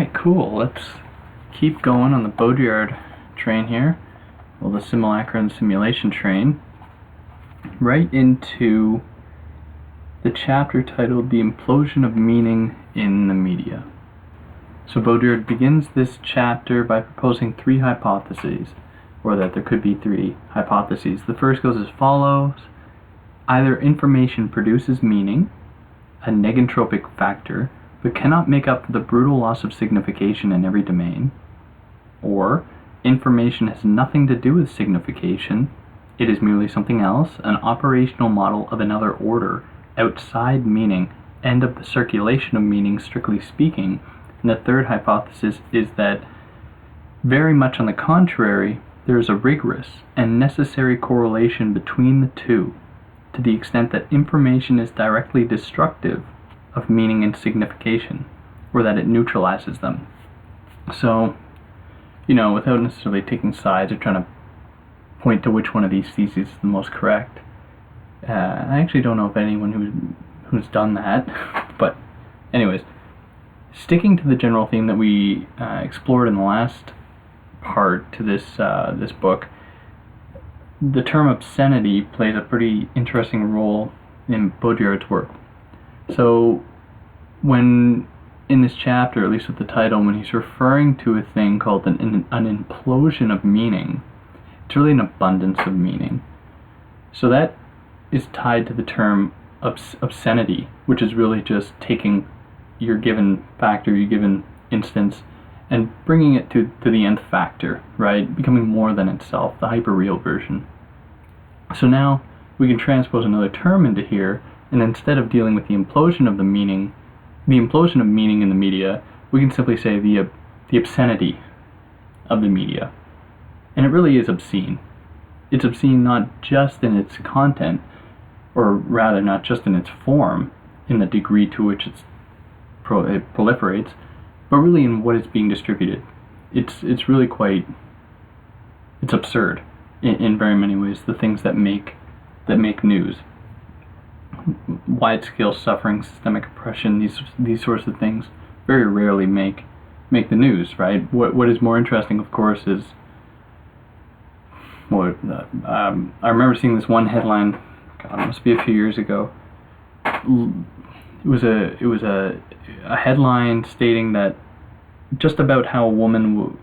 Alright, cool. Let's keep going on the Baudrillard train here. Well, the Simulacra and Simulation train. Right into the chapter titled The Implosion of Meaning in the Media. So Baudrillard begins this chapter by proposing three hypotheses, or that there could be three hypotheses. The first goes as follows. Either information produces meaning, a negentropic factor, but cannot make up for the brutal loss of signification in every domain, or information has nothing to do with signification, it is merely something else, an operational model of another order, outside meaning, and of the circulation of meaning strictly speaking. And the third hypothesis is that, very much on the contrary, there is a rigorous and necessary correlation between the two, to the extent that information is directly destructive of meaning and signification, or that it neutralizes them. So, without necessarily taking sides or trying to point to which one of these theses is the most correct, I actually don't know of anyone who's done that, but anyways, sticking to the general theme that we explored in the last part to this book, the term obscenity plays a pretty interesting role in Baudrillard's work. So when in this chapter, at least with the title, when he's referring to a thing called an implosion of meaning, it's really an abundance of meaning. So that is tied to the term obscenity, which is really just taking your given factor, your given instance, and bringing it to the nth factor, right? Becoming more than itself, the hyper-real version. So now we can transpose another term into here, and instead of dealing with the implosion of meaning in the media, we can simply say the obscenity of the media. And it really is obscene. It's obscene not just in its content, or rather not just in its form, in the degree to which it proliferates, but really in what is being distributed. It's really it's absurd in very many ways, the things that make news. Wide-scale suffering, systemic oppression, these sorts of things very rarely make the news, right? What is more interesting, of course, is I remember seeing this one headline. God, it must be a few years ago. It was a headline stating that just about how a woman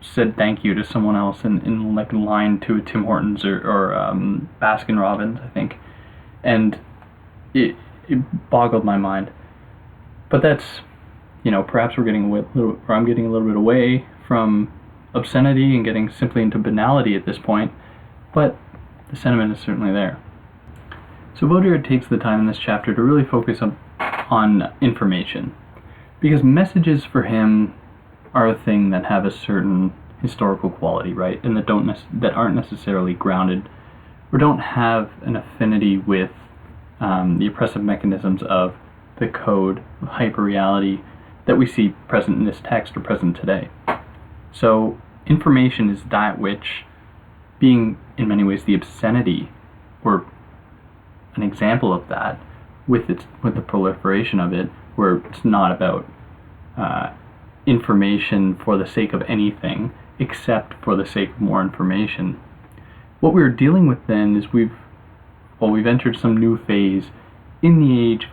said thank you to someone else in like a line to a Tim Hortons or Baskin Robbins, I think, and it boggled my mind. But that's, perhaps I'm getting a little bit away from obscenity and getting simply into banality at this point, but the sentiment is certainly there. So Baudrillard takes the time in this chapter to really focus on information, because messages for him are a thing that have a certain historical quality, right, and that aren't necessarily grounded or don't have an affinity with the oppressive mechanisms of the code of hyperreality that we see present in this text or present today. So information is that which, being in many ways the obscenity, or an example of that, with the proliferation of it, where it's not about information for the sake of anything except for the sake of more information. What we're dealing with then is we've entered some new phase in the age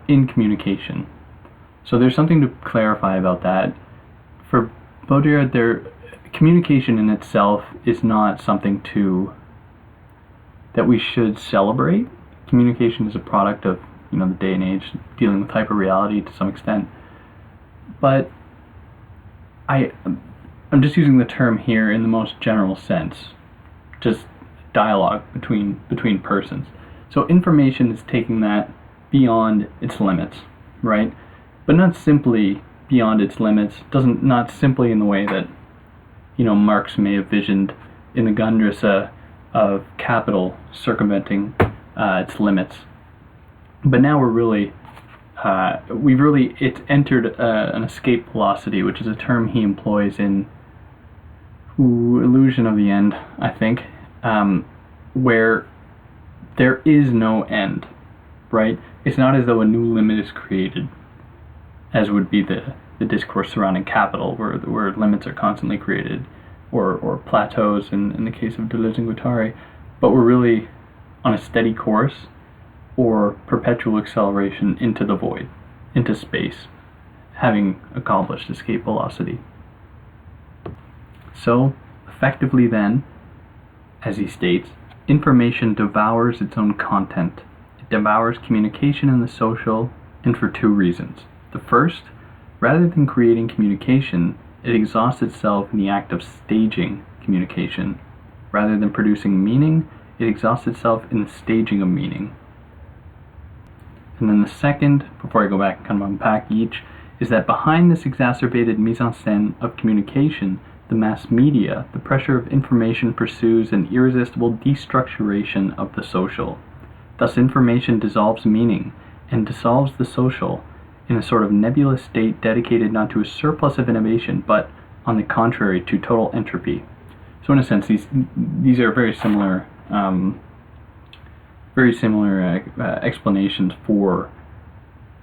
in communication. So there's something to clarify about that. For Baudrillard, communication in itself is not something that we should celebrate. Communication is a product of the day and age, dealing with hyperreality to some extent. But I'm just using the term here in the most general sense, just dialogue between persons. So information is taking that beyond its limits, right? But not simply beyond its limits, not simply in the way that Marx may have visioned in the Grundrisse of capital circumventing its limits. But now it's entered an escape velocity, which is a term he employs in Illusion of the End, I think, where there is no end, right? It's not as though a new limit is created, as would be the the discourse surrounding capital, where limits are constantly created, or plateaus in the case of Deleuze and Guattari, but we're really on a steady course or perpetual acceleration into the void, into space, having accomplished escape velocity. So, effectively then, as he states, information devours its own content. It devours communication and the social, and for two reasons. The first, rather than creating communication, it exhausts itself in the act of staging communication. Rather than producing meaning, it exhausts itself in the staging of meaning. And then the second, before I go back and kind of unpack each, is that behind this exacerbated mise-en-scène of communication, the mass media, the pressure of information pursues an irresistible destructuration of the social. Thus information dissolves meaning and dissolves the social in a sort of nebulous state dedicated not to a surplus of innovation, but, on the contrary, to total entropy. So in a sense, these are very similar explanations for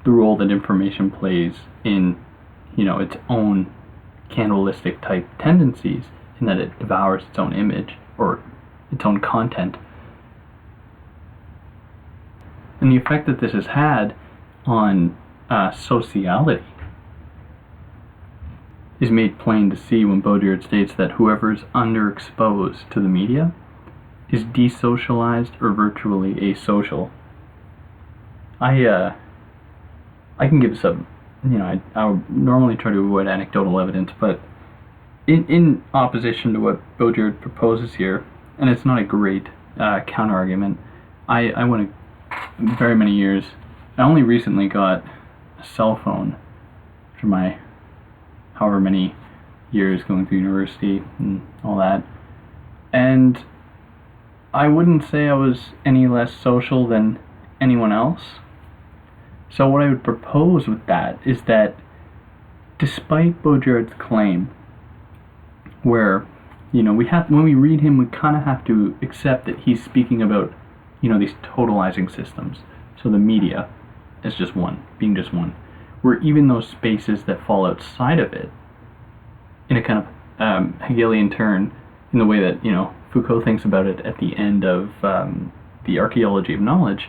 the role that information plays in, its own cannibalistic type tendencies, in that it devours its own image or its own content. And the effect that this has had on sociality is made plain to see when Baudrillard states that whoever is underexposed to the media is desocialized or virtually asocial. I can give some, I would normally try to avoid anecdotal evidence, but in opposition to what Baudrillard proposes here, and it's not a great counter-argument, I went very many years. I only recently got a cell phone after my however many years going through university and all that, and I wouldn't say I was any less social than anyone else. So what I would propose with that is that, despite Baudrillard's claim, where when we read him, we kind of have to accept that he's speaking about these totalizing systems. So the media as being just one, where even those spaces that fall outside of it, in a kind of Hegelian turn, in the way that Foucault thinks about it at the end of the Archaeology of Knowledge,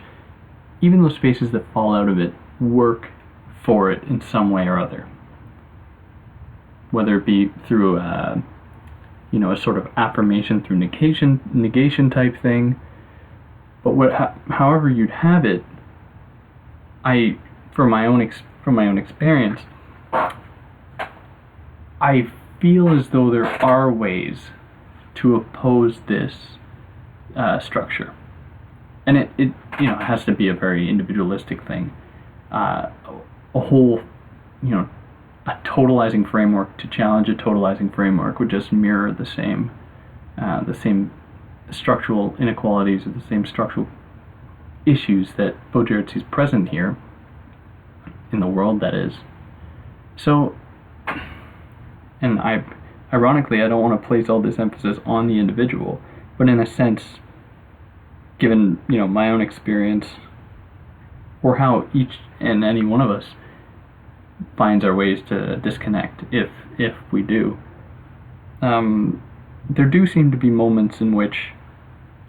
even those spaces that fall out of it work for it in some way or other, whether it be through a sort of affirmation through negation type thing. But however you'd have it, from my own experience, I feel as though there are ways to oppose this structure, and it has to be a very individualistic thing. A whole, a totalizing framework to challenge a totalizing framework would just mirror the same structural inequalities or the same structural issues that Baudrillard sees present here in the world, that is. So, and ironically, I don't want to place all this emphasis on the individual, but in a sense, given my own experience, or how each and any one of us finds our ways to disconnect, if we do, there do seem to be moments in which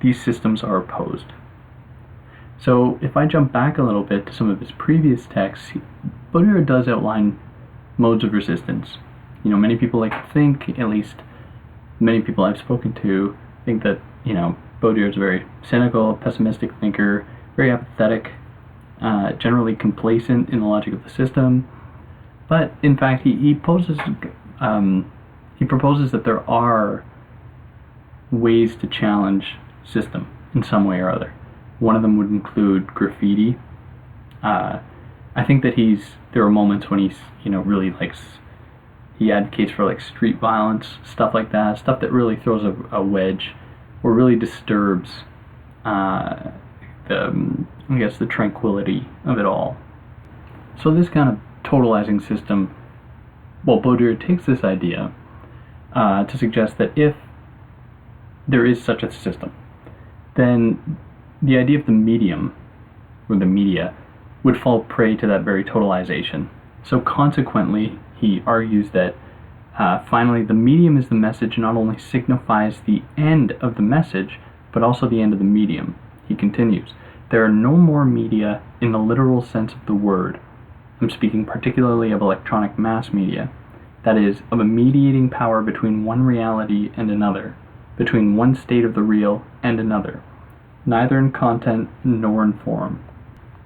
these systems are opposed. So if I jump back a little bit to some of his previous texts, Baudrillard does outline modes of resistance. Many people like to think, at least many people I've spoken to, think that, Baudrillard's a very cynical, pessimistic thinker, very apathetic, generally complacent in the logic of the system. But in fact, he proposes that there are ways to challenge system in some way or other. One of them would include graffiti. I think that there are moments when he's really he advocates for street violence, stuff like that, stuff that really throws a wedge or really disturbs the tranquility of it all. So this kind of totalizing system, Baudrillard takes this idea to suggest that if there is such a system, then the idea of the medium, or the media, would fall prey to that very totalization. So consequently, he argues that finally the medium is the message not only signifies the end of the message, but also the end of the medium. He continues, there are no more media in the literal sense of the word. I'm speaking particularly of electronic mass media, that is, of a mediating power between one reality and another, between one state of the real and another, neither in content nor in form.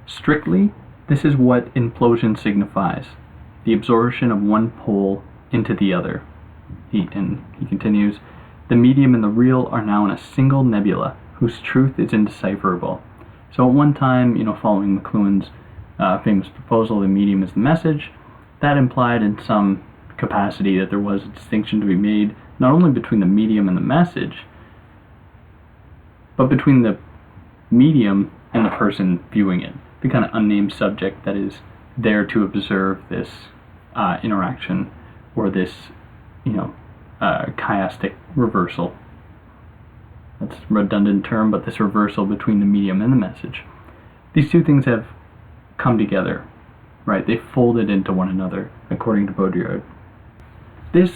Strictly, this is what implosion signifies, the absorption of one pole into the other. He continues, the medium and the real are now in a single nebula, whose truth is indecipherable. So at one time, following McLuhan's famous proposal, the medium is the message, that implied in some capacity that there was a distinction to be made, not only between the medium and the message, but between the medium and the person viewing it, the kind of unnamed subject that is there to observe this interaction, or this, chiastic reversal. That's a redundant term, but this reversal between the medium and the message. These two things have come together, right? They folded into one another, according to Baudrillard. This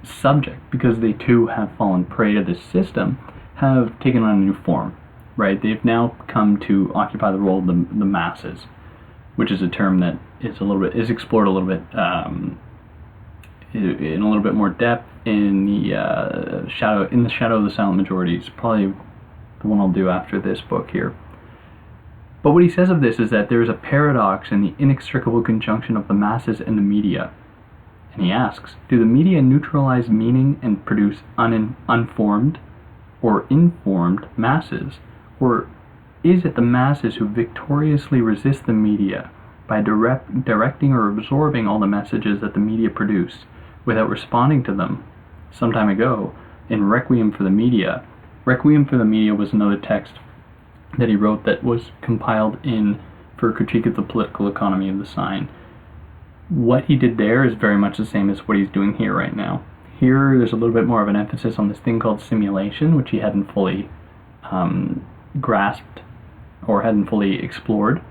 subject, because they too have fallen prey to this system, have taken on a new form, right? They've now come to occupy the role of the masses, which is a term that is explored a little bit in a little bit more depth in the shadow of the silent majorities. Probably the one I'll do after this book here. But what he says of this is that there is a paradox in the inextricable conjunction of the masses and the media. And he asks, do the media neutralize meaning and produce unformed or informed masses? Or is it the masses who victoriously resist the media by directing or absorbing all the messages that the media produce without responding to them? Some time ago, in Requiem for the Media was another text that he wrote that was compiled for a critique of the political economy of the sign. What he did there is very much the same as what he's doing here right now. Here, there's a little bit more of an emphasis on this thing called simulation, which he hadn't fully grasped or hadn't fully explored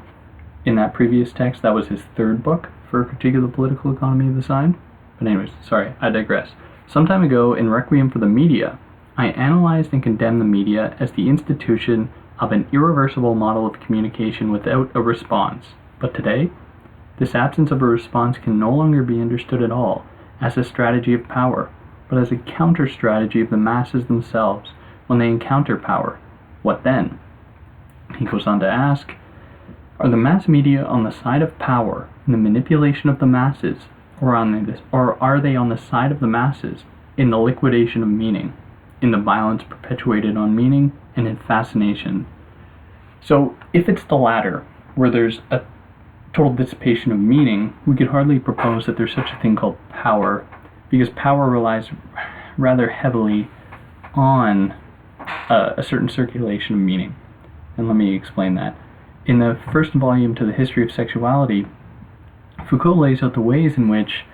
in that previous text. That was his third book for a critique of the political economy of the sign. But anyways, sorry, I digress. Some time ago, in Requiem for the Media, I analyzed and condemned the media as the institution of an irreversible model of communication without a response. But today, this absence of a response can no longer be understood at all as a strategy of power, but as a counter-strategy of the masses themselves when they encounter power. What then? He goes on to ask, are the mass media on the side of power in the manipulation of the masses, or are they on the side of the masses in the liquidation of meaning, in the violence perpetuated on meaning, and in fascination? So if it's the latter, where there's a total dissipation of meaning, we could hardly propose that there's such a thing called power, because power relies rather heavily on a certain circulation of meaning. And let me explain that. In the first volume to the History of Sexuality, Foucault lays out the ways in which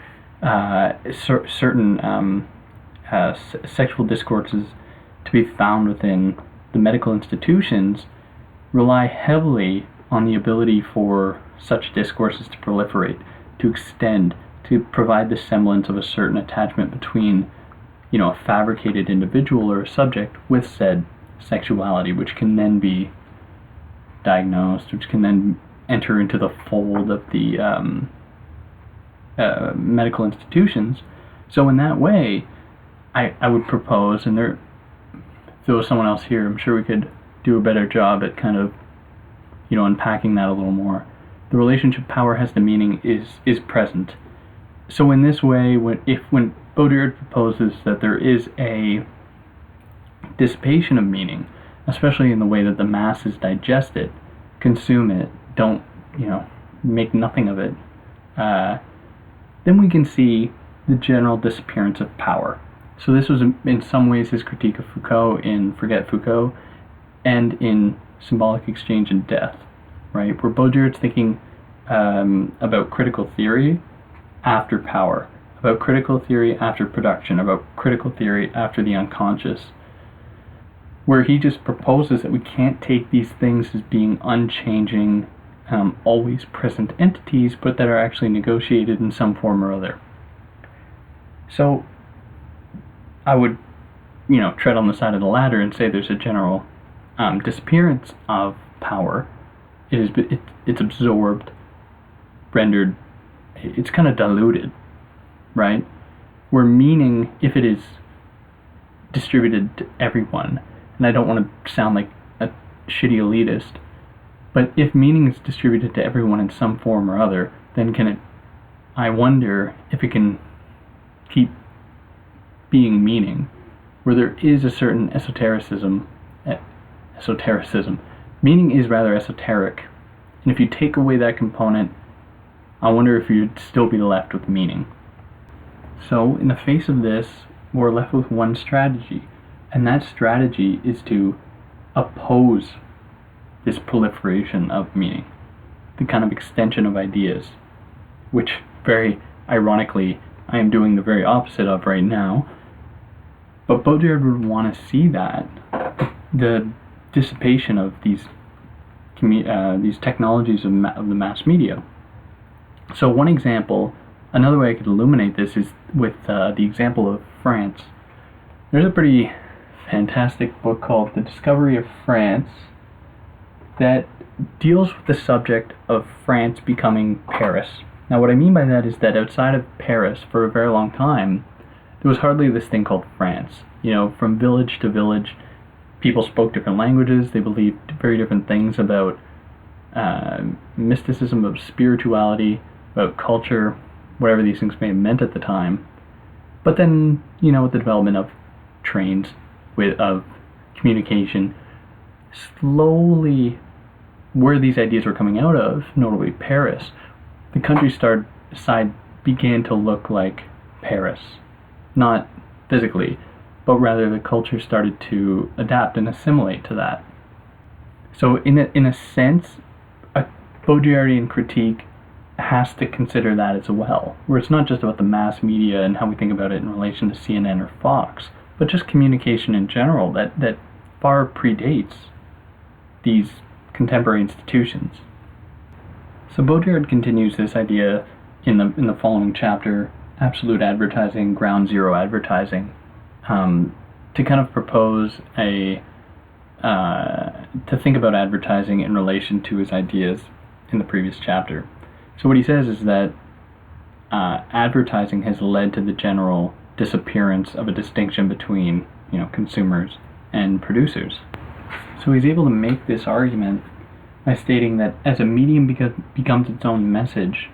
certain sexual discourses to be found within the medical institutions rely heavily on the ability for such discourses to proliferate, to extend, to provide the semblance of a certain attachment between, a fabricated individual or a subject with said sexuality, which can then be diagnosed, which can then enter into the fold of the medical institutions. So in that way, I would propose, and if there was someone else here, I'm sure we could do a better job at kind of, unpacking that a little more. The relationship power has the meaning is present. So in this way, when Baudrillard proposes that there is a dissipation of meaning, especially in the way that the masses digest it, consume it, don't, make nothing of it, then we can see the general disappearance of power. So this was in some ways his critique of Foucault in Forget Foucault and in Symbolic Exchange and Death, right? Where Baudrillard's thinking about critical theory after power, about critical theory after production, about critical theory after the unconscious, where he just proposes that we can't take these things as being unchanging, always present entities, but that are actually negotiated in some form or other. So I would, tread on the side of the ladder and say there's a general disappearance of power. It's absorbed, rendered, it's kind of diluted, right? Where meaning, if it is distributed to everyone, and I don't want to sound like a shitty elitist, but if meaning is distributed to everyone in some form or other, then I wonder if it can keep being meaning, where there is a certain esotericism. Meaning is rather esoteric, and if you take away that component, I wonder if you'd still be left with meaning. So in the face of this, we're left with one strategy, and that strategy is to oppose this proliferation of meaning, the kind of extension of ideas, which very ironically I am doing the very opposite of right now. But Baudrillard would want to see that, the dissipation of these technologies of the mass media. So one example, another way I could illuminate this is with the example of France. There's a pretty fantastic book called The Discovery of France that deals with the subject of France becoming Paris. Now what I mean by that is that outside of Paris, for a very long time, there was hardly this thing called France. From village to village, people spoke different languages, they believed very different things about mysticism, about spirituality, about culture, whatever these things may have meant at the time. But then, with the development of trains, of communication, slowly, where these ideas were coming out of, notably Paris, the countryside began to look like Paris. Not physically, but rather the culture started to adapt and assimilate to that. So in a sense, a Baudrillardian critique has to consider that as well, where it's not just about the mass media and how we think about it in relation to CNN or Fox, but just communication in general that far predates these contemporary institutions. So Baudrillard continues this idea in the following chapter, Absolute Advertising, Ground Zero Advertising, to kind of propose to think about advertising in relation to his ideas in the previous chapter. So what he says is that advertising has led to the general disappearance of a distinction between consumers and producers. So he's able to make this argument by stating that as a medium becomes its own message,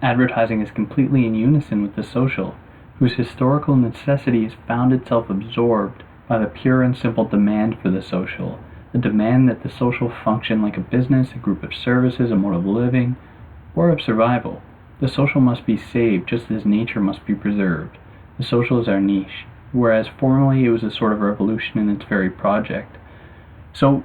advertising is completely in unison with the social, whose historical necessity has found itself absorbed by the pure and simple demand for the social, the demand that the social function like a business, a group of services, a mode of living, or of survival. The social must be saved just as nature must be preserved. The social is our niche, whereas formerly it was a sort of revolution in its very project. So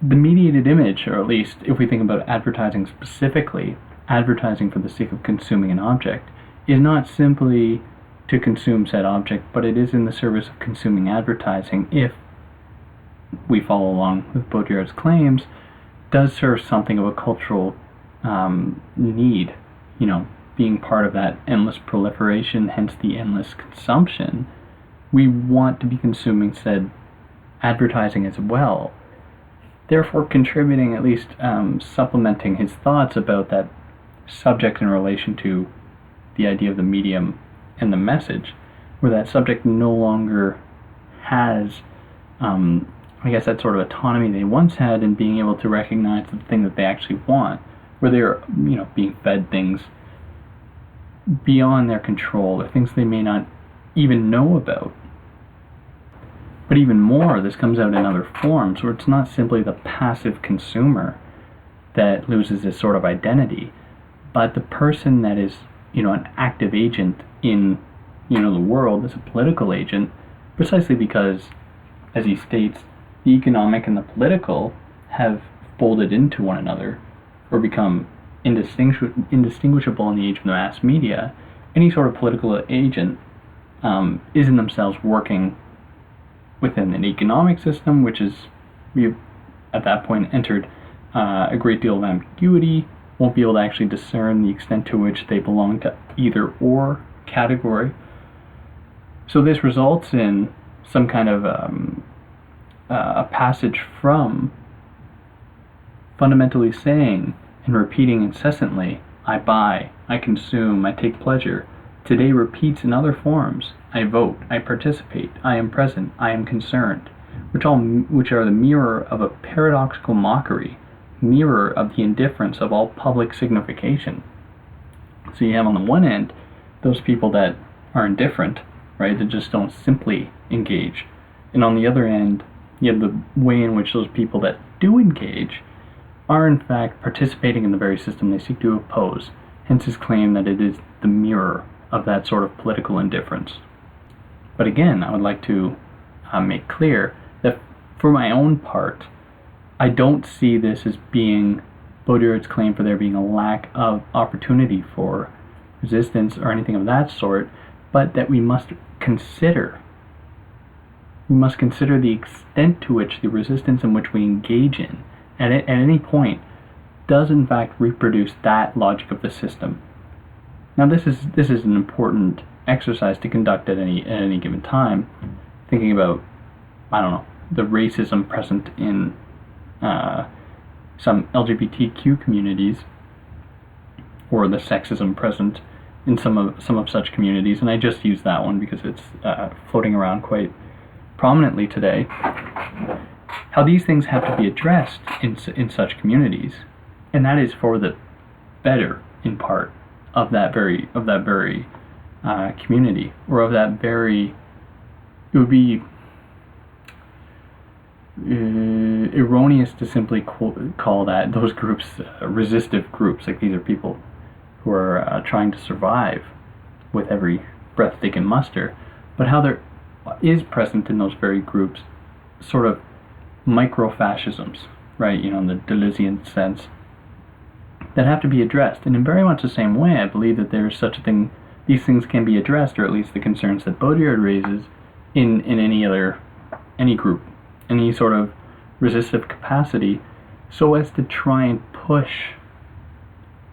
the mediated image, or at least if we think about advertising specifically, advertising for the sake of consuming an object, is not simply to consume said object, but it is in the service of consuming advertising, if we follow along with Baudrillard's claims, does serve something of a cultural need, being part of that endless proliferation, hence the endless consumption. We want to be consuming said advertising as well, therefore contributing, at least supplementing his thoughts about that subject in relation to the idea of the medium and the message, where that subject no longer has that sort of autonomy they once had in being able to recognize the thing that they actually want, where they're being fed things beyond their control, or things they may not even know about. But even more, this comes out in other forms, where it's not simply the passive consumer that loses this sort of identity, but the person that is, an active agent in, the world, as a political agent, precisely because, as he states, the economic and the political have folded into one another, or become indistinguishable in the age of the mass media. Any sort of political agent is in themselves working within an economic system, which is, we've at that point entered a great deal of ambiguity, won't be able to actually discern the extent to which they belong to either or category. So this results in some kind of a passage from fundamentally saying and repeating incessantly, I buy, I consume, I take pleasure. Today repeats in other forms. I vote, I participate, I am present, I am concerned, which are the mirror of a paradoxical mockery, mirror of the indifference of all public signification. So you have on the one end those people that are indifferent, right, that just don't simply engage. And on the other end, you have the way in which those people that do engage are in fact participating in the very system they seek to oppose, hence his claim that it is the mirror of that sort of political indifference. But again, I would like to make clear that for my own part, I don't see this as being Baudrillard's claim for there being a lack of opportunity for resistance or anything of that sort, but that we must consider the extent to which the resistance in which we engage in at any point does in fact reproduce that logic of the system. Now this is an important exercise to conduct at any given time, thinking about, I don't know, the racism present in some LGBTQ communities, or the sexism present in some of such communities, and I just use that one because it's floating around quite prominently today. How these things have to be addressed in such communities, and that is for the better, in part, of that very community, or of that very. It would be erroneous to simply call those groups resistive groups. Like, these are people who are trying to survive with every breath they can muster, but how there is present in those very groups sort of micro-fascisms, right, in the Deleuzian sense, that have to be addressed. And in very much the same way, I believe that there is such a thing, these things can be addressed, or at least the concerns that Baudrillard raises, in any group, any sort of resistive capacity, so as to try and push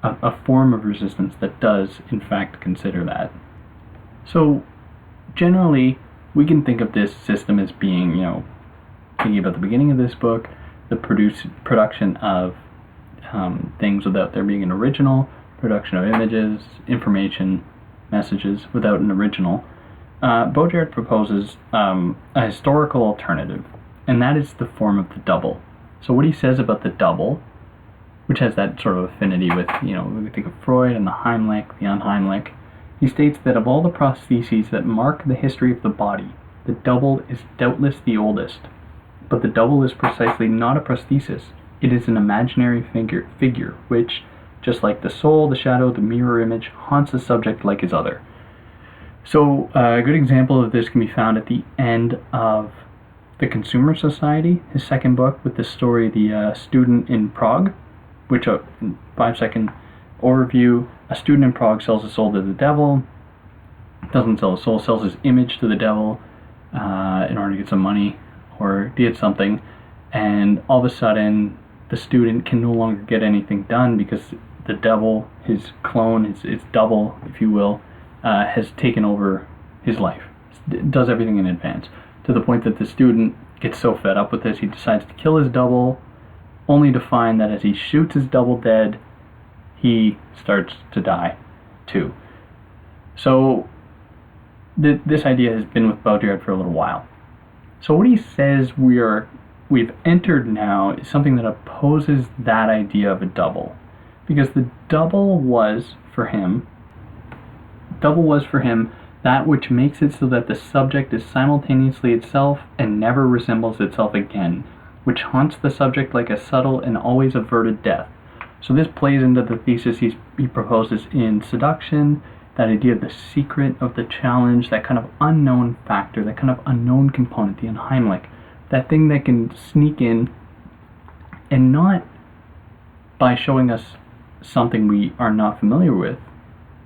a form of resistance that does in fact consider that. So generally, we can think of this system as being, thinking about the beginning of this book, the production of things without there being an original, production of images, information, messages without an original. Baudrillard proposes a historical alternative, and that is the form of the double. So what he says about the double, which has that sort of affinity with, we think of Freud and the Heimlich, the unheimlich, he states that of all the prostheses that mark the history of the body, the double is doubtless the oldest. But the double is precisely not a prosthesis. It is an imaginary figure which, just like the soul, the shadow, the mirror image, haunts the subject like his other. So a good example of this can be found at the end of The Consumer Society, his second book, with the story The Student in Prague, which, in 5-second overview, a student in Prague sells his soul to the devil, doesn't sell his soul, sells his image to the devil in order to get some money or get something, and all of a sudden the student can no longer get anything done because the devil, his clone, his double, if you will, has taken over his life, does everything in advance, to the point that the student gets so fed up with this he decides to kill his double, only to find that as he shoots his double dead, he starts to die too. So this idea has been with Baudrillard for a little while. So what he says we've entered now is something that opposes that idea of a double, because the double was for him that which makes it so that the subject is simultaneously itself and never resembles itself again, which haunts the subject like a subtle and always averted death. So this plays into the thesis he proposes in Seduction, that idea of the secret, of the challenge, that kind of unknown factor, that kind of unknown component, the unheimlich, that thing that can sneak in, and not by showing us something we are not familiar with,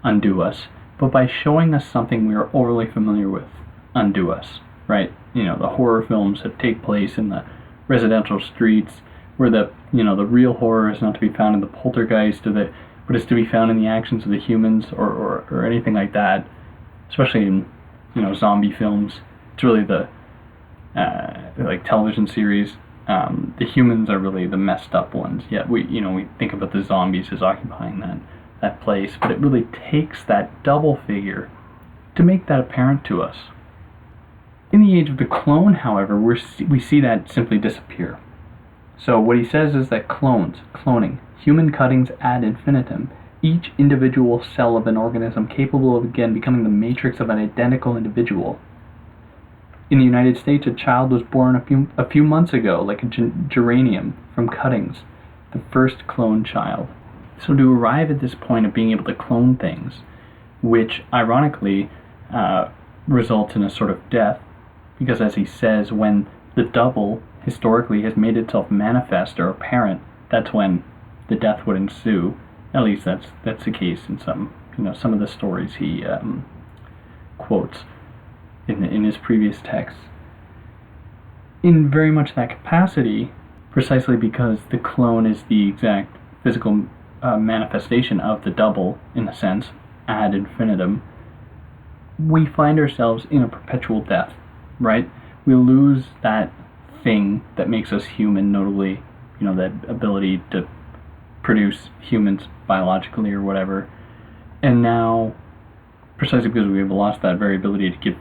undo us, but by showing us something we are overly familiar with, undo us, right? The horror films that take place in the residential streets, where the real horror is not to be found in the poltergeist, but is to be found in the actions of the humans, or anything like that. especially in, zombie films. It's really the like television series. The humans are really the messed up ones. Yet we think about the zombies as occupying that place, but it really takes that double figure to make that apparent to us. In the age of the clone, however, we see that simply disappear. So what he says is that cloning, human cuttings ad infinitum, each individual cell of an organism capable of again becoming the matrix of an identical individual. In the United States, a child was born a few months ago, like a geranium, from cuttings, the first cloned child. So to arrive at this point of being able to clone things, which ironically results in a sort of death, because as he says, when the double historically has made itself manifest or apparent, that's when the death would ensue. At least that's the case in some of the stories he quotes in his previous texts. In very much that capacity, precisely because the clone is the exact physical manifestation of the double, in a sense, ad infinitum, we find ourselves in a perpetual death, right? We lose that thing that makes us human, notably, that ability to produce humans biologically or whatever. And now, precisely because we've lost that very ability to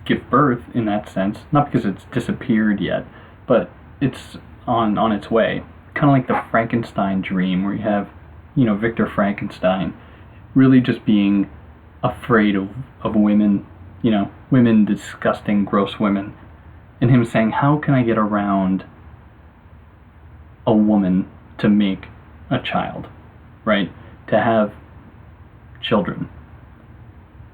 give birth in that sense, not because it's disappeared yet, but it's on its way. Kind of like the Frankenstein dream, where you have, Victor Frankenstein really just being afraid of women, women, disgusting, gross women, and him saying, how can I get around a woman to make a child, right? To have children.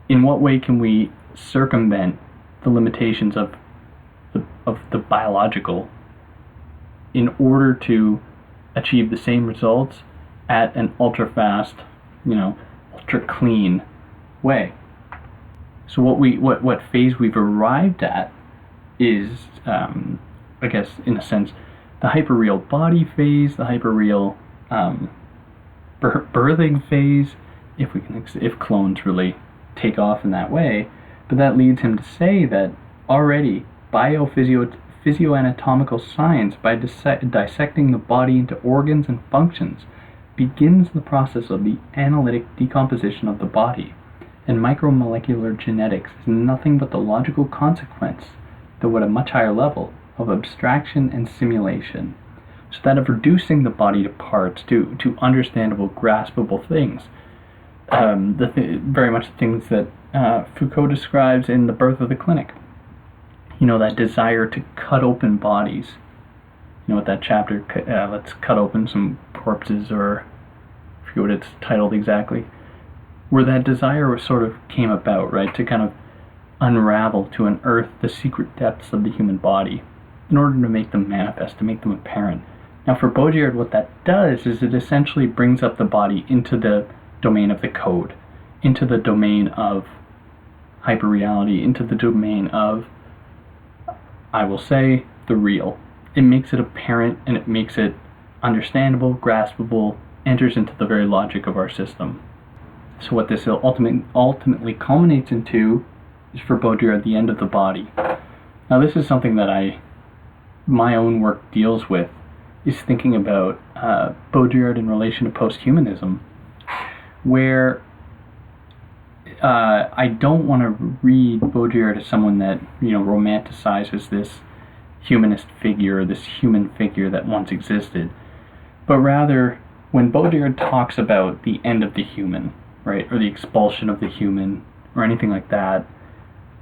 In what way can we circumvent the limitations of the biological in order to achieve the same results at an ultra fast, ultra clean way? So what phase we've arrived at is, I guess, in a sense, the hyperreal body phase, the hyperreal birthing phase, if clones really take off in that way. But that leads him to say that already physioanatomical science, by dissecting the body into organs and functions, begins the process of the analytic decomposition of the body, and micromolecular genetics is nothing but the logical consequence, though at a much higher level, of abstraction and simulation, so that of reducing the body to parts, to understandable, graspable things, very much the things that Foucault describes in The Birth of the Clinic. That desire to cut open bodies. With that chapter, let's cut open some corpses, or I forget what it's titled exactly, where that desire sort of came about, right, to kind of unravel, to unearth the secret depths of the human body in order to make them manifest, to make them apparent. Now for Baudrillard, what that does is it essentially brings up the body into the domain of the code, into the domain of hyperreality, into the domain of, I will say, the real. It makes it apparent, and it makes it understandable, graspable, enters into the very logic of our system. So what this ultimately culminates into is, for Baudrillard, the end of the body. Now this is something that my own work deals with, is thinking about Baudrillard in relation to posthumanism, where I don't want to read Baudrillard as someone that romanticizes this humanist figure, this human figure that once existed, but rather when Baudrillard talks about the end of the human, right, or the expulsion of the human, or anything like that,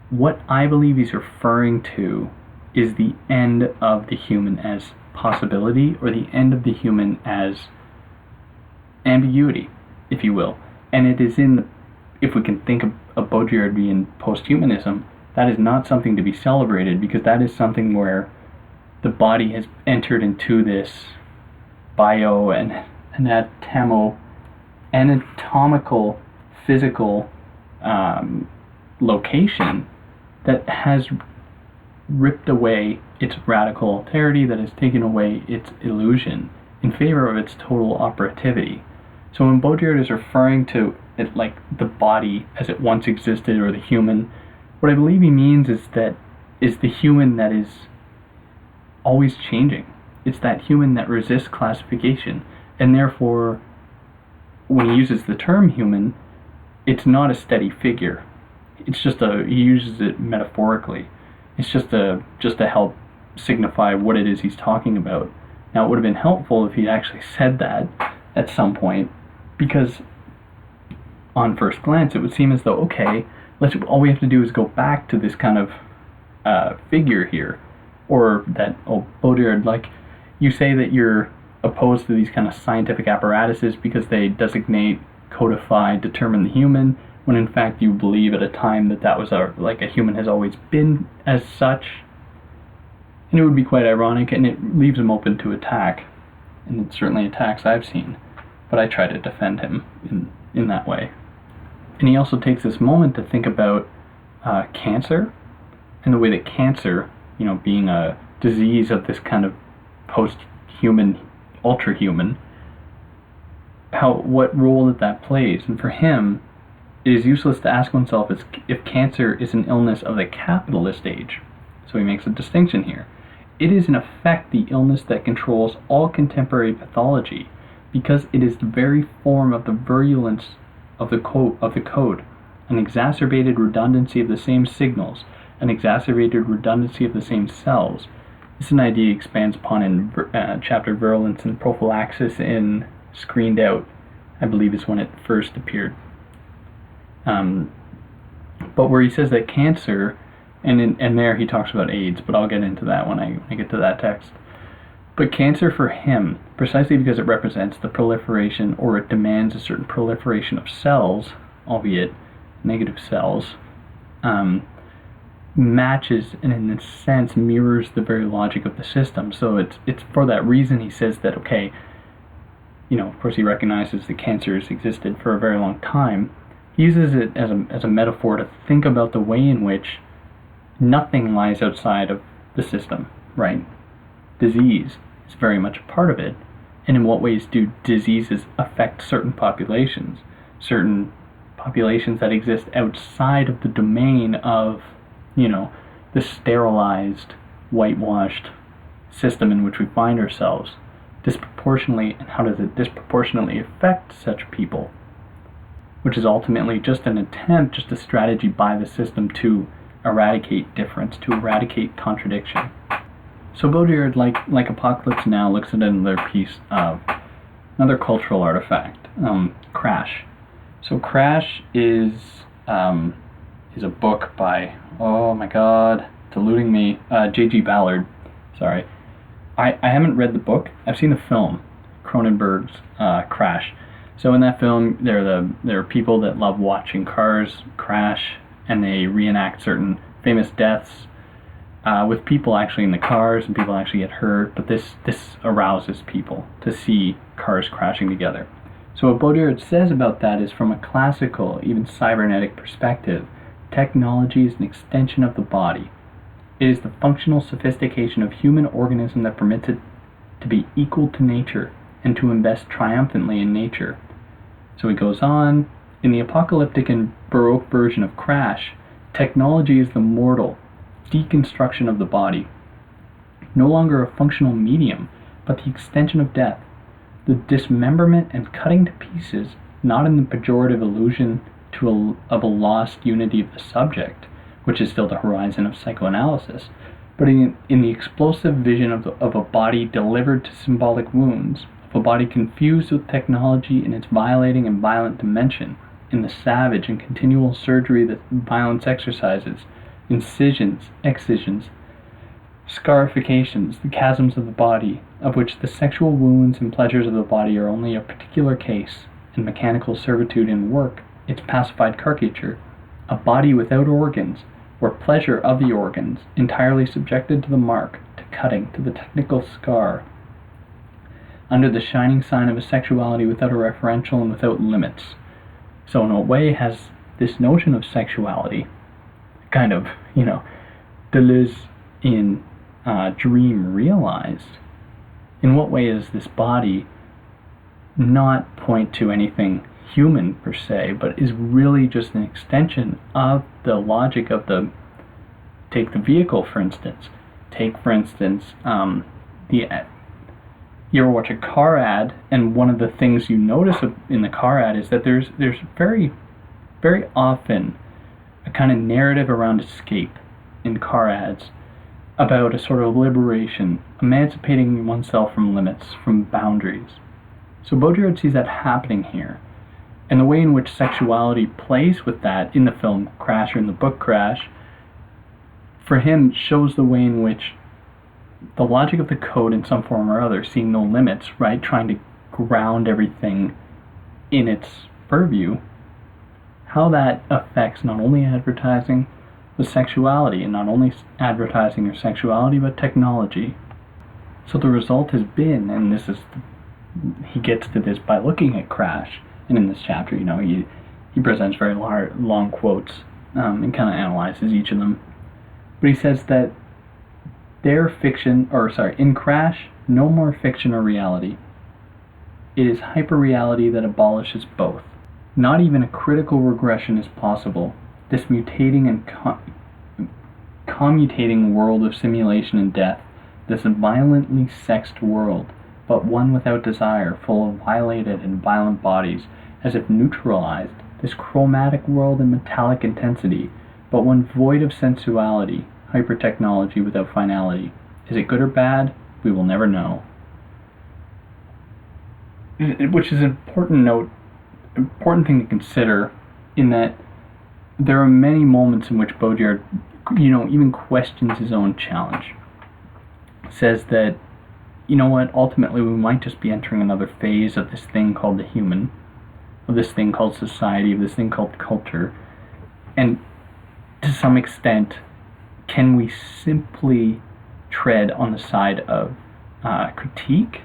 what I believe he's referring to is the end of the human as possibility, or the end of the human as ambiguity, if you will. And it is if we can think of Baudrillard being posthumanism, that is not something to be celebrated, because that is something where the body has entered into this bio and anatomical, physical location that has ripped away its radical alterity, that has taken away its illusion in favor of its total operativity. So when Baudrillard is referring to it like the body as it once existed, or the human. What I believe he means is the human that is always changing. It's that human that resists classification, and therefore, when he uses the term human, it's not a steady figure. It's just he uses it metaphorically. It's just to help signify what it is he's talking about. Now, it would have been helpful if he actually said that at some point, because on first glance, it would seem as though, okay, all we have to do is go back to this kind of figure here, or that, Baudrillard, like, you say that you're opposed to these kind of scientific apparatuses because they designate, codify, determine the human, when in fact you believe at a time that was a human has always been as such. And it would be quite ironic, and it leaves him open to attack, and it's certainly attacks I've seen, but I try to defend him in that way. And he also takes this moment to think about cancer, and the way that cancer, being a disease of this kind of post-human, ultra-human, what role that plays. And for him, it is useless to ask oneself if cancer is an illness of the capitalist age. So he makes a distinction here. It is in effect the illness that controls all contemporary pathology, because it is the very form of the virulence of the code, an exacerbated redundancy of the same signals, an exacerbated redundancy of the same cells. This is an idea he expands upon in chapter Virulence and Prophylaxis in Screened Out, I believe is when it first appeared. But where he says that cancer, and there he talks about AIDS, but I'll get into that when I get to that text. But cancer for him, precisely because it represents the proliferation, or it demands a certain proliferation of cells, albeit negative cells, matches and in a sense mirrors the very logic of the system. So it's for that reason he says that, okay, of course he recognizes that cancer has existed for a very long time. He uses it as a metaphor to think about the way in which nothing lies outside of the system, right? Disease is very much a part of it. And in what ways do diseases affect certain populations that exist outside of the domain of, the sterilized, whitewashed system in which we find ourselves disproportionately, and how does it disproportionately affect such people? Which is ultimately just an attempt, just a strategy by the system to eradicate difference, to eradicate contradiction. So Baudrillard, like Apocalypse Now, looks at another piece of another cultural artifact, Crash. So Crash is a book by, oh my god, it's eluding me, J.G. Ballard. Sorry. I haven't read the book. I've seen the film, Cronenberg's Crash. So in that film, there are people that love watching cars crash, and they reenact certain famous deaths with people actually in the cars, and people actually get hurt. But this arouses people to see cars crashing together. So what Baudrillard says about that is, from a classical, even cybernetic perspective, technology is an extension of the body. It is the functional sophistication of human organism that permits it to be equal to nature and to invest triumphantly in nature. So he goes on, in the apocalyptic and Baroque version of Crash, technology is the mortal deconstruction of the body, no longer a functional medium, but the extension of death, the dismemberment and cutting to pieces, not in the pejorative allusion of a lost unity of the subject, which is still the horizon of psychoanalysis, but in the explosive vision of a body delivered to symbolic wounds, of a body confused with technology in its violating and violent dimension, in the savage and continual surgery that violence exercises, incisions, excisions, scarifications, the chasms of the body, of which the sexual wounds and pleasures of the body are only a particular case, and mechanical servitude in work, its pacified caricature, a body without organs, where pleasure of the organs, entirely subjected to the mark, to cutting, to the technical scar, under the shining sign of a sexuality without a referential and without limits. So in a way has this notion of sexuality, kind of, Deleuze in Dream realized. In what way does this body not point to anything human per se, but is really just an extension of the logic of take the vehicle, for instance. Take, for instance, you ever watch a car ad, and one of the things you notice in the car ad is that there's very, very often a kind of narrative around escape in car ads about a sort of liberation, emancipating oneself from limits, from boundaries. So Baudrillard sees that happening here. And the way in which sexuality plays with that in the film Crash or in the book Crash, for him, shows the way in which the logic of the code in some form or other, seeing no limits, right, trying to ground everything in its purview, how that affects not only advertising, but sexuality, and not only advertising or sexuality, but technology. So the result has been, and he gets to this by looking at Crash, and in this chapter, he presents very long quotes and kind of analyzes each of them. But he says that in Crash, no more fiction or reality. It is hyperreality that abolishes both. Not even a critical regression is possible. This mutating and commutating world of simulation and death, this violently sexed world, but one without desire, full of violated and violent bodies, as if neutralized, this chromatic world in metallic intensity, but one void of sensuality, hyper-technology without finality. Is it good or bad? We will never know. Which is an important thing to consider, in that there are many moments in which Baudrillard, even questions his own challenge. Says that, ultimately we might just be entering another phase of this thing called the human, of this thing called society, of this thing called culture, and to some extent, can we simply tread on the side of critique?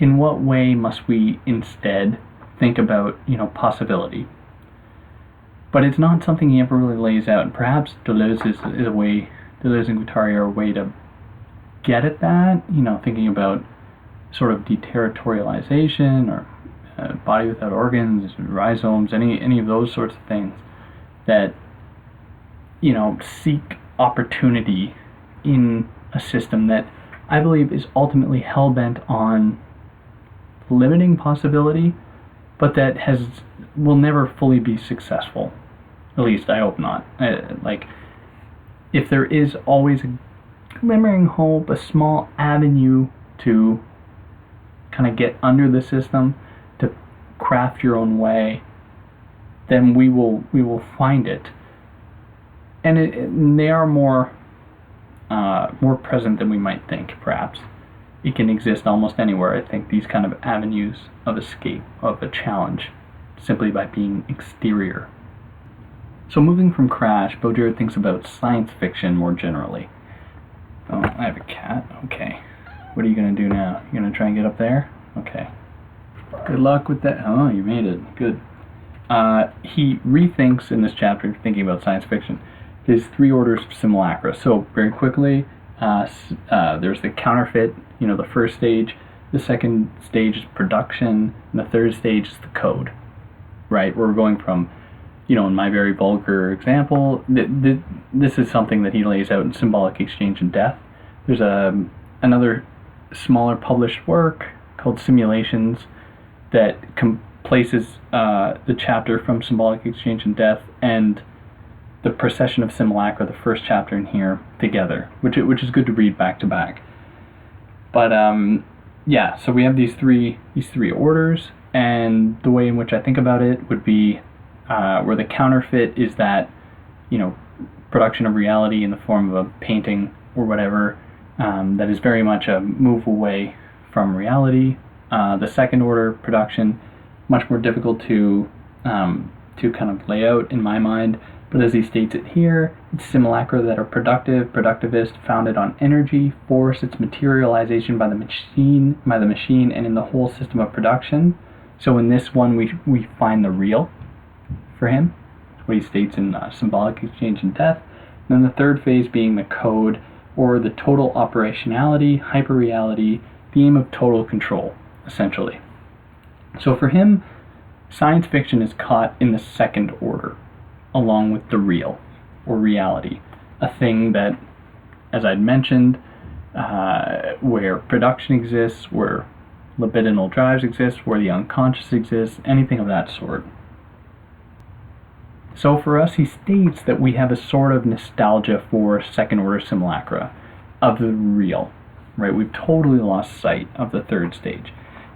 In what way must we instead think about, possibility? But it's not something he ever really lays out, and perhaps Deleuze and Guattari are a way to get at that, thinking about sort of deterritorialization or body without organs, rhizomes, any of those sorts of things that, seek opportunity in a system that I believe is ultimately hell-bent on limiting possibility, but that will never fully be successful. At least I hope not. If there is always a glimmering hope, a small avenue to kind of get under the system, to craft your own way, then we will find it. And they are more present than we might think, perhaps. It can exist almost anywhere, I think, these kind of avenues of escape, of a challenge, simply by being exterior. So moving from Crash, Baudrillard thinks about science fiction more generally. Oh, I have a cat. Okay. What are you going to do now? You going to try and get up there? Okay. Good luck with that. Oh, you made it. Good. He rethinks in this chapter, thinking about science fiction, his three orders of simulacra. So, very quickly, there's the counterfeit, the first stage. The second stage is production. And the third stage is the code. Right? We're going from, in my very vulgar example, this is something that he lays out in Symbolic Exchange and Death. There's another smaller published work called Simulations that places the chapter from Symbolic Exchange and Death and the Procession of Simulacra, the first chapter in here, together, which is good to read back to back. But so we have these three orders, and the way in which I think about it would be where the counterfeit is that, production of reality in the form of a painting or whatever, that is very much a move away from reality. The second order production, much more difficult to kind of lay out in my mind, but as he states it here, it's simulacra that are productivist, founded on energy, force, its materialization by the machine, and in the whole system of production. So in this one, we find the real for him, what he states in Symbolic Exchange and Death. And then the third phase being the code, or the total operationality, hyperreality, the aim of total control, essentially. So for him, science fiction is caught in the second order, along with the real, or reality. A thing that, as I'd mentioned, where production exists, where libidinal drives exist, where the unconscious exists, anything of that sort. So for us, he states that we have a sort of nostalgia for second-order simulacra of the real, right? We've totally lost sight of the third stage.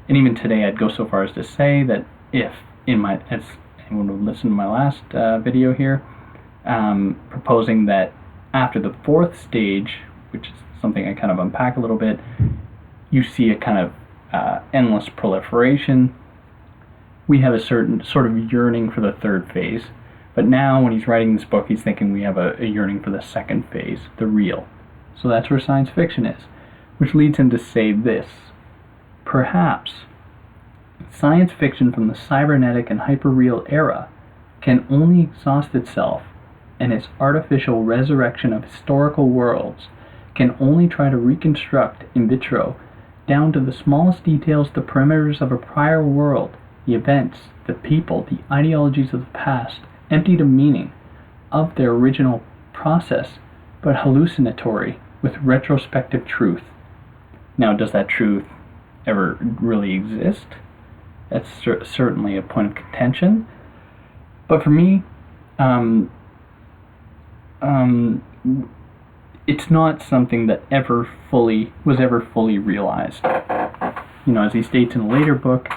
And even today, I'd go so far as to say that if, as anyone would listen to my last video here, proposing that after the fourth stage, which is something I kind of unpack a little bit, you see a kind of endless proliferation. We have a certain sort of yearning for the third phase. But now, when he's writing this book, he's thinking we have a yearning for the second phase, the real. So that's where science fiction is, which leads him to say this. Perhaps science fiction from the cybernetic and hyperreal era can only exhaust itself, and its artificial resurrection of historical worlds can only try to reconstruct in vitro, down to the smallest details, the perimeters of a prior world, the events, the people, the ideologies of the past, emptied of meaning, of their original process, but hallucinatory with retrospective truth. Now, does that truth ever really exist? That's certainly a point of contention. But for me, it's not something that was ever fully realized. As he states in a later book,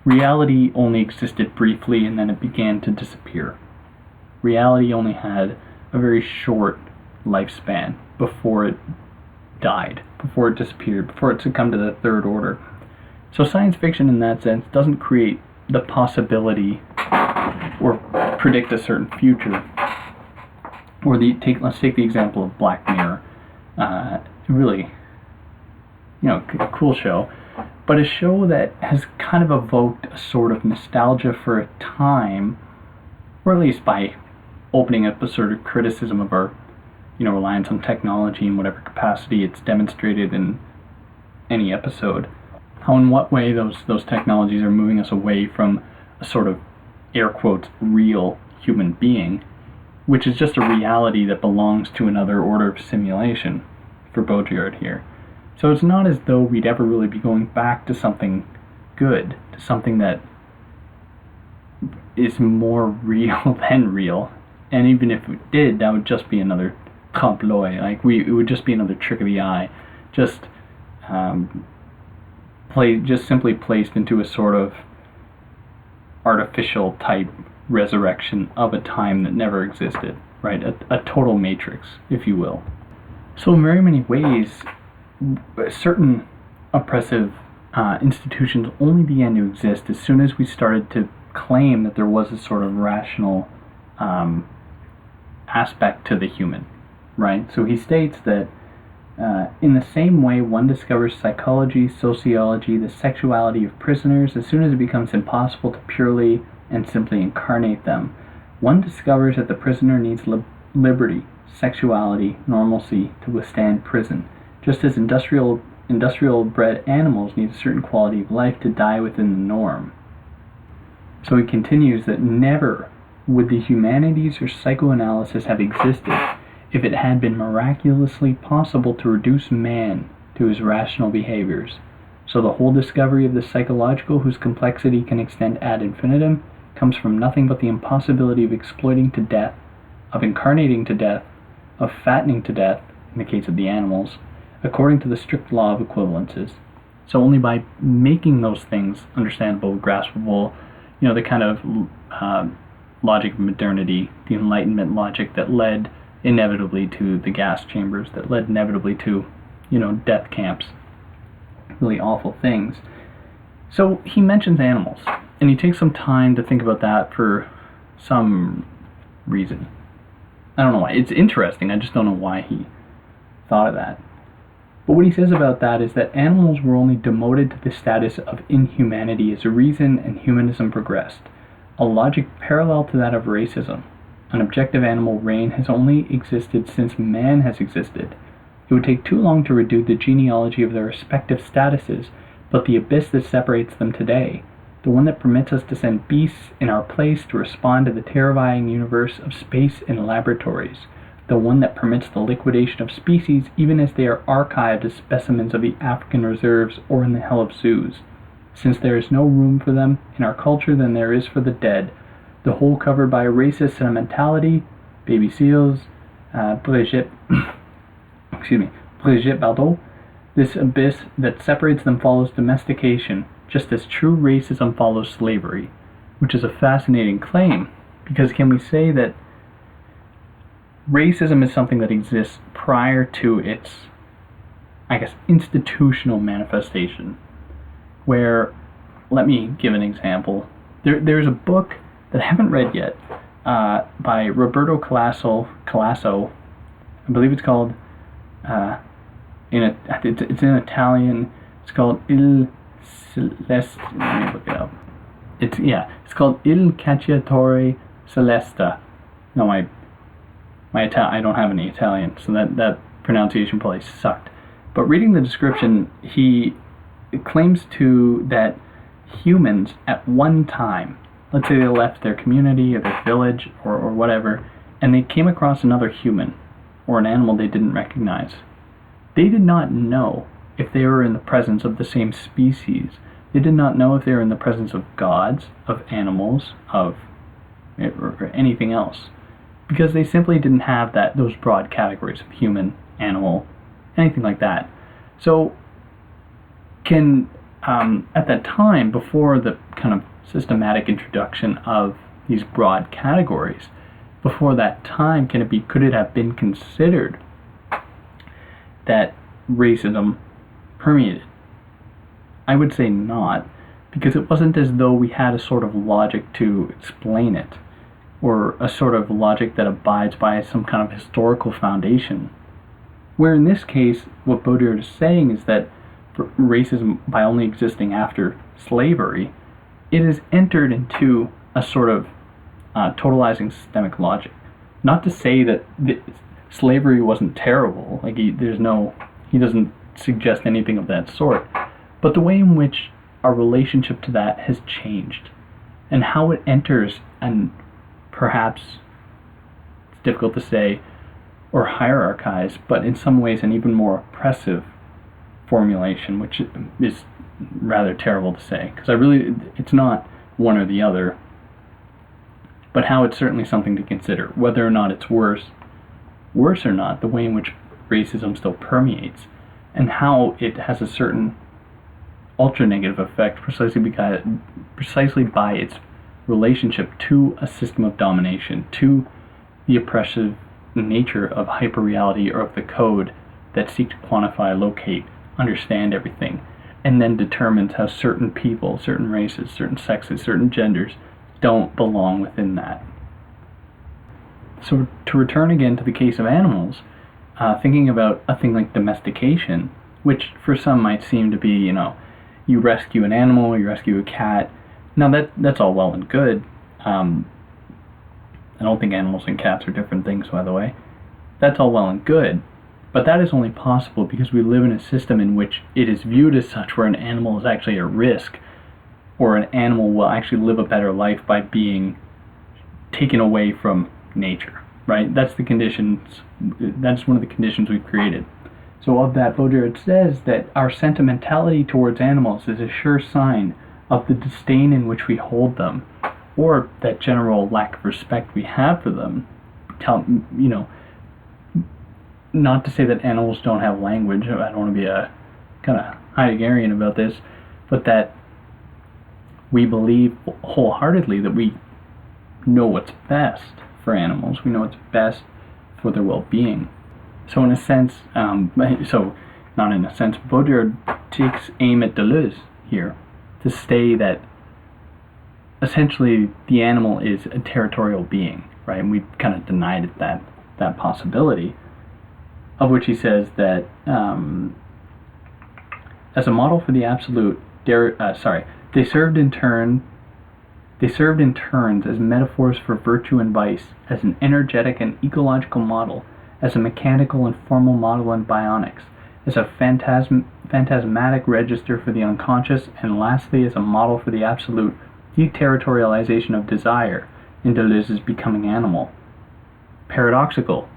reality only existed briefly and then it began to disappear. Reality only had a very short lifespan before it died, before it disappeared, before it succumbed to the third order. So science fiction in that sense doesn't create the possibility or predict a certain future. Or let's take the example of Black Mirror. Really, a cool show. But a show that has kind of evoked a sort of nostalgia for a time, or at least by opening up a sort of criticism of our, reliance on technology in whatever capacity it's demonstrated in any episode. How in what way those technologies are moving us away from a sort of, air quotes, real human being, which is just a reality that belongs to another order of simulation, for Baudrillard here. So it's not as though we'd ever really be going back to something good, to something that is more real than real. And even if we did, that would just be another trompe l'oeil. It would just be another trick of the eye, just simply placed into a sort of artificial type resurrection of a time that never existed, right? A total matrix, if you will. So in very many ways, certain oppressive institutions only began to exist as soon as we started to claim that there was a sort of rational aspect to the human, right? So he states that in the same way one discovers psychology, sociology, the sexuality of prisoners, as soon as it becomes impossible to purely and simply incarnate them, one discovers that the prisoner needs liberty, sexuality, normalcy to withstand prison, just as industrial-bred animals need a certain quality of life to die within the norm. So he continues that never would the humanities or psychoanalysis have existed if it had been miraculously possible to reduce man to his rational behaviors. So the whole discovery of the psychological, whose complexity can extend ad infinitum, comes from nothing but the impossibility of exploiting to death, of incarnating to death, of fattening to death, in the case of the animals, according to the strict law of equivalences. So only by making those things understandable, graspable, the kind of logic of modernity, the Enlightenment logic that led inevitably to the gas chambers, that led inevitably to, death camps, really awful things. So he mentions animals, and he takes some time to think about that for some reason. I don't know why. It's interesting, I just don't know why he thought of that. But what he says about that is that animals were only demoted to the status of inhumanity as reason and humanism progressed, a logic parallel to that of racism. An objective animal reign has only existed since man has existed. It would take too long to redo the genealogy of their respective statuses, but the abyss that separates them today, the one that permits us to send beasts in our place to respond to the terrifying universe of space and laboratories, the one that permits the liquidation of species even as they are archived as specimens of the African reserves or in the hell of zoos. Since there is no room for them in our culture than there is for the dead, the whole covered by a racist sentimentality, baby seals, Brigitte Bardot, this abyss that separates them follows domestication, just as true racism follows slavery, which is a fascinating claim, because can we say that racism is something that exists prior to its, I guess, institutional manifestation? Where, let me give an example. There's a book that I haven't read yet by Roberto Calasso. I believe it's called, it's in Italian. It's called Il Celeste. Let me look it up. It's called Il Cacciatore Celeste. No, I don't have any Italian, so that pronunciation probably sucked. But reading the description, he claims that humans at one time, let's say they left their community or their village or whatever, and they came across another human or an animal they didn't recognize. They did not know if they were in the presence of the same species. They did not know if they were in the presence of gods, of animals, or anything else, because they simply didn't have those broad categories of human, animal, anything like that. So at that time, before the kind of systematic introduction of these broad categories, before that time, could it have been considered that racism permeated? I would say not, because it wasn't as though we had a sort of logic to explain it, or a sort of logic that abides by some kind of historical foundation. Where in this case, what Baudrillard is saying is that racism, by only existing after slavery, it has entered into a sort of totalizing systemic logic. Not to say that slavery wasn't terrible, like he doesn't suggest anything of that sort, but the way in which our relationship to that has changed, and how it enters, and perhaps it's difficult to say, or hierarchize, but in some ways an even more oppressive formulation, which is rather terrible to say, because it's not one or the other, but how it's certainly something to consider, whether or not it's worse or not, the way in which racism still permeates, and how it has a certain ultra-negative effect precisely by its relationship to a system of domination, to the oppressive nature of hyperreality or of the code that seeks to quantify, locate, understand everything, and then determines how certain people, certain races, certain sexes, certain genders don't belong within that. So to return again to the case of animals, thinking about a thing like domestication, which for some might seem to be, you rescue an animal, you rescue a cat. Now that's all well and good. I don't think animals and cats are different things, by the way. That's all well and good, but that is only possible because we live in a system in which it is viewed as such, where an animal is actually at risk, or an animal will actually live a better life by being taken away from nature, right? That's one of the conditions we've created. So of that, Baudrillard says that our sentimentality towards animals is a sure sign of the disdain in which we hold them, or that general lack of respect we have for them. Not to say that animals don't have language, I don't want to be a kind of Heideggerian about this, but that we believe wholeheartedly that we know what's best for animals, we know what's best for their well-being. So in a sense, Baudrillard takes aim at Deleuze here, to say that essentially the animal is a territorial being, right? And we've kind of denied it that possibility, of which he says that as a model for the absolute, they served in turns as metaphors for virtue and vice, as an energetic and ecological model, as a mechanical and formal model in bionics, as a phantasmatic register for the unconscious, and lastly as a model for the absolute deterritorialization of desire in Deleuze's Becoming Animal. Paradoxical,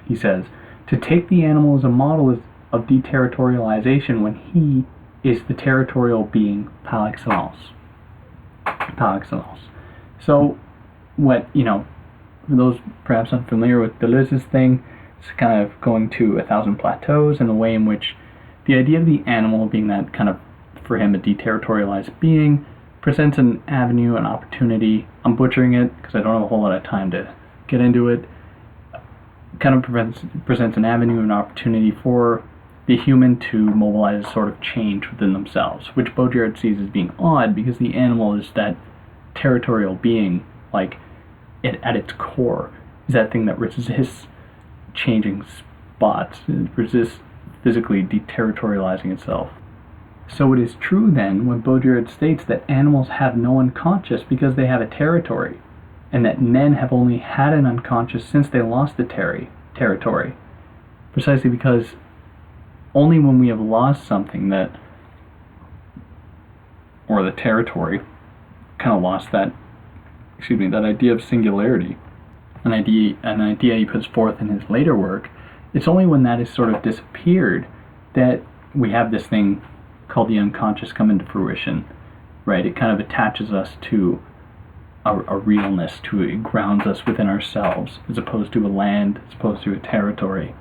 he says, to take the animal as a model of deterritorialization when he is the territorial being par excellence. Par excellence. So, for those perhaps unfamiliar with Deleuze's thing, it's kind of going to 1,000 plateaus, and the way in which the idea of the animal being that kind of, for him, a deterritorialized being, presents an avenue, an opportunity. I'm butchering it because I don't have a whole lot of time to get into it. Kind of presents an avenue, an opportunity for the human to mobilize a sort of change within themselves, which Baudrillard sees as being odd because the animal is that territorial being, like at its core, is that thing that resists changing spots, it resists physically deterritorializing itself. So it is true then when Baudrillard states that animals have no unconscious because they have a territory, and that men have only had an unconscious since they lost the territory, precisely because only when we have lost something that, or the territory, kind of lost that idea of singularity, an idea he puts forth in his later work, it's only when that has sort of disappeared that we have this thing called the unconscious come into fruition, right? It kind of attaches us to a realness, it grounds us within ourselves, as opposed to a land, as opposed to a territory.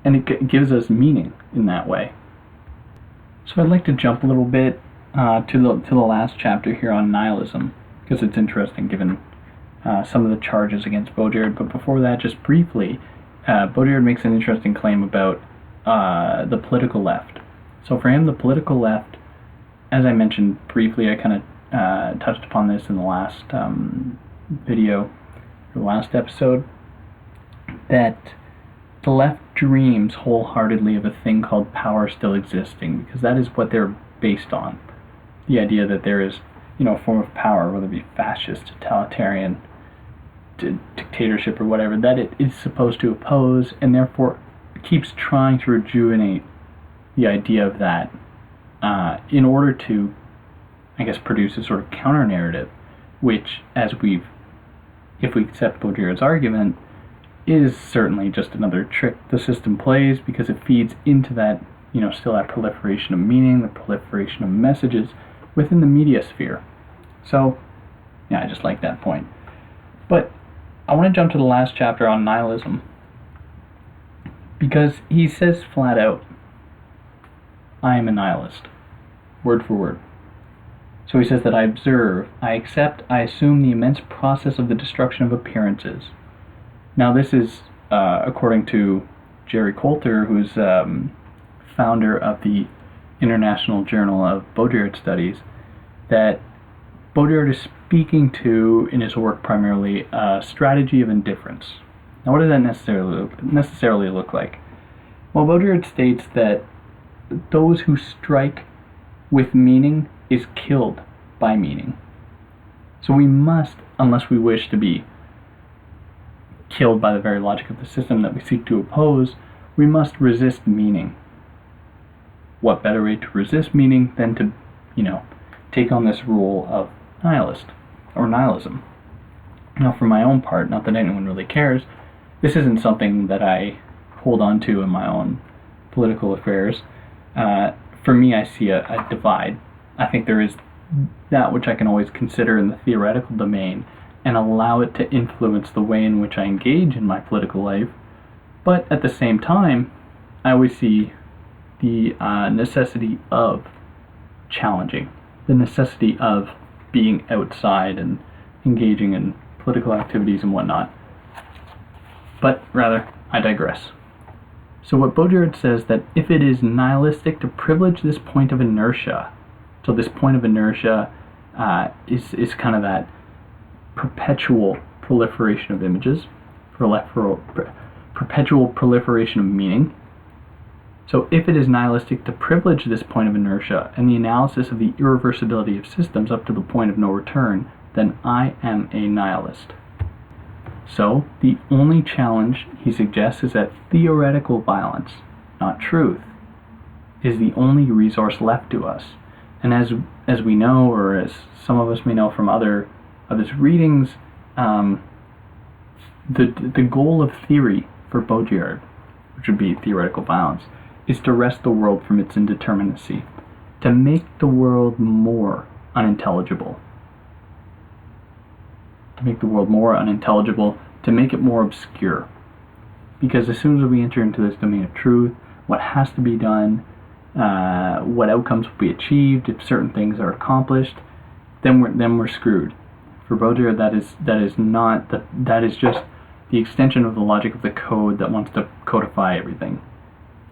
And it gives us meaning in that way. So I'd like to jump a little bit to the last chapter here on nihilism, because it's interesting given some of the charges against Baudrillard. But before that, just briefly, Baudrillard makes an interesting claim about the political left. So for him, the political left, as I mentioned briefly, I kind of touched upon this in the last video, the last episode, that the left dreams wholeheartedly of a thing called power still existing, because that is what they're based on. The idea that there is, a form of power, whether it be fascist, totalitarian, dictatorship, or whatever, that it is supposed to oppose, and therefore keeps trying to rejuvenate the idea of that in order to, I guess, produce a sort of counter-narrative, which, if we accept Baudrillard's argument, is certainly just another trick the system plays, because it feeds into that, still that proliferation of meaning, the proliferation of messages within the media sphere. So, I just like that point. But I want to jump to the last chapter on nihilism, because he says flat out, I am a nihilist, word for word. So he says that I observe, I accept, I assume the immense process of the destruction of appearances. Now this is, according to Jerry Coulter, who's founder of the International Journal of Baudrillard Studies, that Baudrillard is speaking to, in his work primarily, a strategy of indifference. Now what does that necessarily look like? Well, Baudrillard states that those who strike with meaning is killed by meaning. So we must, unless we wish to be killed by the very logic of the system that we seek to oppose, we must resist meaning. What better way to resist meaning than to, take on this role of nihilist, or nihilism. Now for my own part, not that anyone really cares, this isn't something that I hold on to in my own political affairs. For me, I see a divide. I think there is that which I can always consider in the theoretical domain and allow it to influence the way in which I engage in my political life. But at the same time, I always see the necessity of challenging, the necessity of being outside and engaging in political activities and whatnot. But rather, I digress. So what Baudrillard says that if it is nihilistic to privilege this point of inertia, so this point of inertia is kind of that perpetual proliferation of images, perpetual proliferation of meaning. So if it is nihilistic to privilege this point of inertia and the analysis of the irreversibility of systems up to the point of no return, then I am a nihilist. So the only challenge, he suggests, is that theoretical violence. not truth, is the only resource left to us. And as we know, or as some of us may know from others' readings, the goal of theory for Baudrillard, which would be theoretical violence, is to wrest the world from its indeterminacy, to make the world more unintelligible. To make the world more unintelligible, to make it more obscure. Because as soon as we enter into this domain of truth, what has to be done, what outcomes will be achieved, if certain things are accomplished, then we're screwed. For Baudrillard, that is just the extension of the logic of the code that wants to codify everything.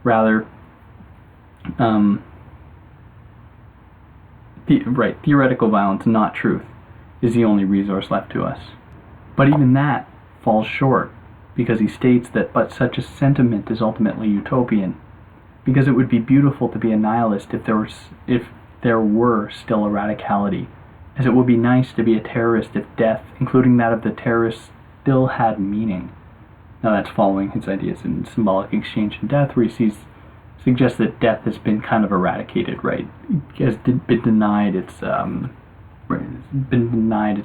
Rather, theoretical violence, not truth, is the only resource left to us. But even that falls short, because he states that but such a sentiment is ultimately utopian, because it would be beautiful to be a nihilist if there were still a radicality, as it would be nice to be a terrorist if death, including that of the terrorists, still had meaning. Now that's following his ideas in Symbolic Exchange and Death, where he suggests that death has been kind of eradicated, right? It has been denied its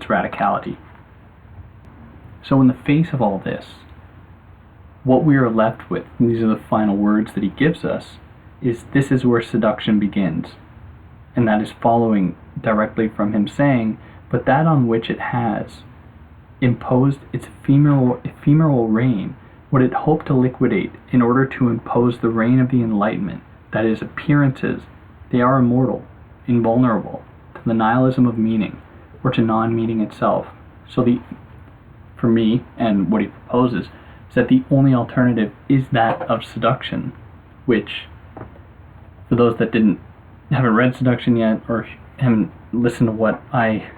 radicality. So in the face of all this, what we are left with, and these are the final words that he gives us, is this is where seduction begins. And that is following directly from him saying, but that on which it has imposed its ephemeral reign, what it hoped to liquidate in order to impose the reign of the Enlightenment, that is, appearances, they are immortal, invulnerable to the nihilism of meaning, or to non-meaning itself. So for me, and what he proposes, is that the only alternative is that of seduction, which, for those that haven't read Seduction yet, or haven't listened to what I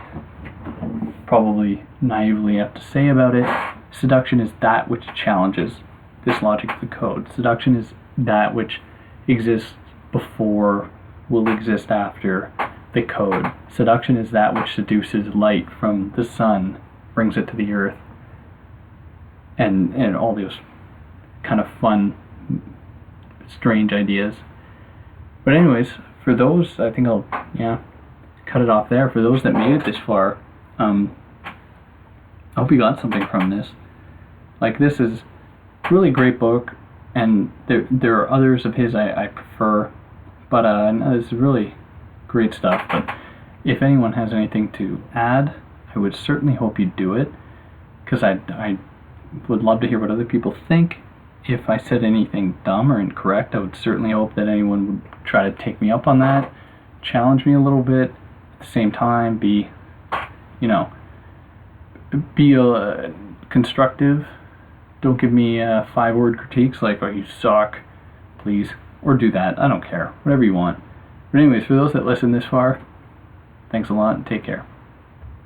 probably naively have to say about it, seduction is that which challenges this logic of the code. Seduction is that which exists before, will exist after the code. Seduction is that which seduces light from the sun, brings it to the earth, and all those kind of fun, strange ideas. But anyways, for those, I think I'll cut it off there. For those that made it this far, I hope you got something from this. Like, this is a really great book, and there are others of his I prefer, but this is really great stuff. But if anyone has anything to add, I would certainly hope you do it, because I would love to hear what other people think. If I said anything dumb or incorrect, I would certainly hope that anyone would try to take me up on that, challenge me a little bit, at the same time be constructive. Don't give me 5-word critiques like, oh, you suck, please, or do that. I don't care, whatever you want. But anyways, for those that listen this far, thanks a lot and take care.